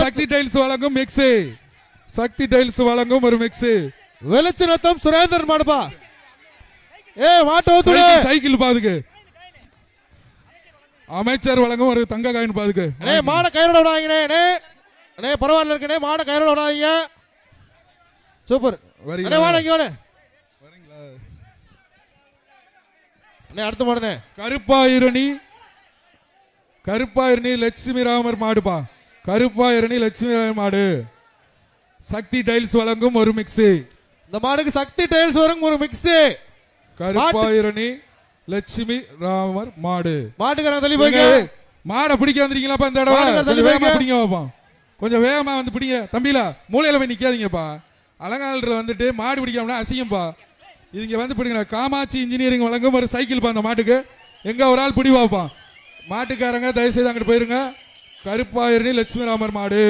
சக்தி tiles வழங்கும் mix. சக்தி tiles வழங்கும் ஒரு மிக்ஸ். வெளிச்சநத்தம் சுரேந்தர் மாடுப்பா. மாட்டு ஊத்துடு. சைக்கிள் பாதுக்கு. அமைச்சர் வழங்கும் ஒரு தங்க காயின் பாதுக்கு. மாட கயிறோட விடாதீங்கண்ணே. பரவாயில்ல இருக்குண்ணே, மாட கயிறோட விடாதீங்க. சூப்பர். வாடகை அடுத்த மாடுனே கருப்பாயிரணி லட்சுமி ராமர் மாடுப்பா. கருப்பாயிரணி லட்சுமி ராமர் மாடு. சக்தி டைல்ஸ் வழங்கும் ஒரு மிக்ஸ். இந்த மாடுக்கு சக்தி டைல்ஸ் வழங்கும் ஒரு மிக்ஸ். கருப்பாயிரணி லட்சுமி ராமர் மாடு. மாட்டுக்காரங்க தள்ளி போய் மாடை பிடிக்க வந்துருக்கீங்களாப்பா? இந்த தடவை வேகமா பிடிங்க பாப்பா. கொஞ்சம் வேகமா வந்து பிடிங்க தம்பிலா. மூலையில போய் நிக்காதீங்கப்பா. அலங்காநல்லூர் வந்துட்டு மாடு பிடிக்காமனா அசிங்கம்பா. இங்க வந்து பிடிங்க. காமாட்சி இன்ஜினியரிங் வழங்கும் ஒரு சைக்கிள் பா. அந்த மாட்டுக்கு எங்க ஒரு ஆள் பிடி பாப்பா. மாட்டுக்காரங்க தயவு செய்து அங்கிட்டு போயிருங்க. கருப்பாயிரணி லட்சுமி ராமர் மாடு.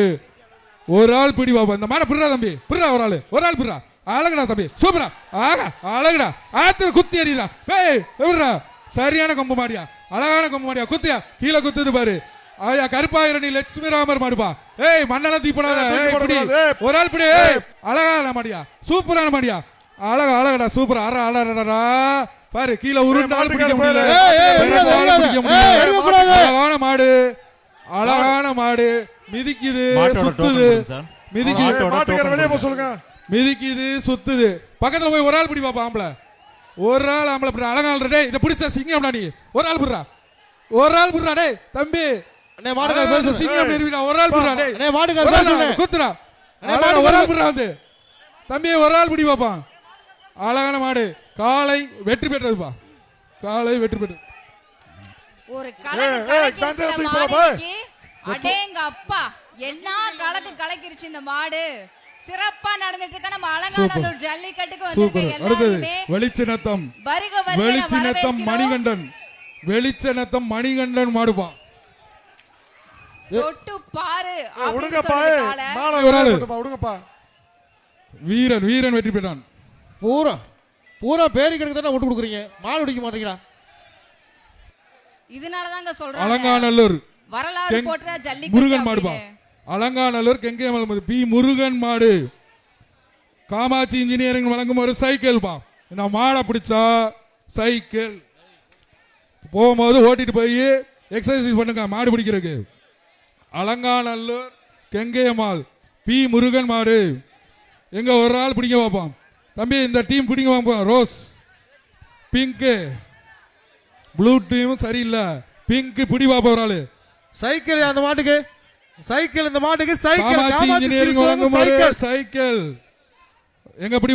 ஒரு ஆள் பிடி பாப்பா. இந்த மாடை பிடுறா தம்பி, பிடுறா. ஒரு ஆள் பிடுறா. அழகுடா தம்பி, சூப்பரா. ஆகா அழகுடா. ஆத்துல குத்தி எறிடா. எவிடுறா. சரியான கொம்பு மாடியா, அழகான கொம்பு மாடியா. குத்தியா கீழே குத்துது பாரு. ஆயா கருப்பாயிரணி லட்சுமி ராமர் மாடுப்பா. மண்ணெல்லாம் தீப்படாத. ஒரு ஆள் பிடி. அழகான மாடியா, சூப்பரான மாடியா. அழகடா சூப்பரா. அழகடா பாரு. கீழே உருண்டாலும் பிடிக்க முடியல. அழகான மாடு, அழகான மாடு. மிதிக்குது, சுத்துது. மிதிக்குது, சுத்துது. பக்கத்துல போய் ஒரு ஆள் பிடி பாப்பா. ஆம்பளை ஒரு ஆள் ஆம்பளை அழகான. இதை பிடிச்ச சிங்கம்டா நீ. ஒரு ஆள் பிடுறா. ஒரு ஆள் பிடுறா. டே தம்பி சிங்கம் நிறுவிடா. ஒரு ஆள் பிடுறா. குத்துறா. ஒரு ஆள் பிடுறா வந்து தம்பி. ஒரு ஆள் பிடி பாப்பா. அழகான மாடு. காலை வெற்றி பெற்றதுப்பா. காலை வெற்றி பெற்றது. ஒரு அப்பா என்ன கலக்கு கலக்கிருச்சு இந்த மாடு. சிறப்பா நடந்துட்டு இருக்க நம்ம அலங்காநல்லூர் ஜல்லிக்கட்டுக்கு வந்திருக்கீங்க. வெளிச்சநத்தம் மணிகண்டன். வெளிச்சநத்தம் மணிகண்டன் மாடுப்பா. தொட்டு பாரு. வீரன் வெற்றி பெற்றான். பூரா பேரி கிடக்கு விட்டு கொடுக்குறீங்க. மாடு பிடிக்க மாட்டீங்களா? இதனாலதாங்க சொல்றேன். அலங்காநல்லூர் வரலாறு போற்ற ஜல்லிக்கட்டு முருகன் மாடுப்பா. அலங்காநல்லூர் கெங்கேமல் பி முருகன் மாடு. காமாட்சி இன்ஜினியரிங் வழங்கும் ஒரு சைக்கிள் பா. இந்த மாடை பிடிச்சா சைக்கிள் போகும்போது ஓட்டிட்டு போய் எக்ஸசைஸ் பண்ணுங்க மாடு பிடிக்கிறதுக்கு. அலங்காநல்லூர் கெங்கேமால் பி முருகன் மாடு. எங்க ஒரு ஆள் பிடிக்க பார்ப்போம் தம்பி. இந்த டீம் பிடிங்க பார்ப்போம். ரோஸ் பிங்க் ப்ளூ டீம் சரியில்லை. பிங்க் பிடி பார்ப்போம் ஒரு ஆளு. சைக்கிள் அந்த மாட்டுக்கு. சைக்கிள் இந்த மாட்டுக்கு. சைக்கிள். சைக்கிள் எங்க பிடி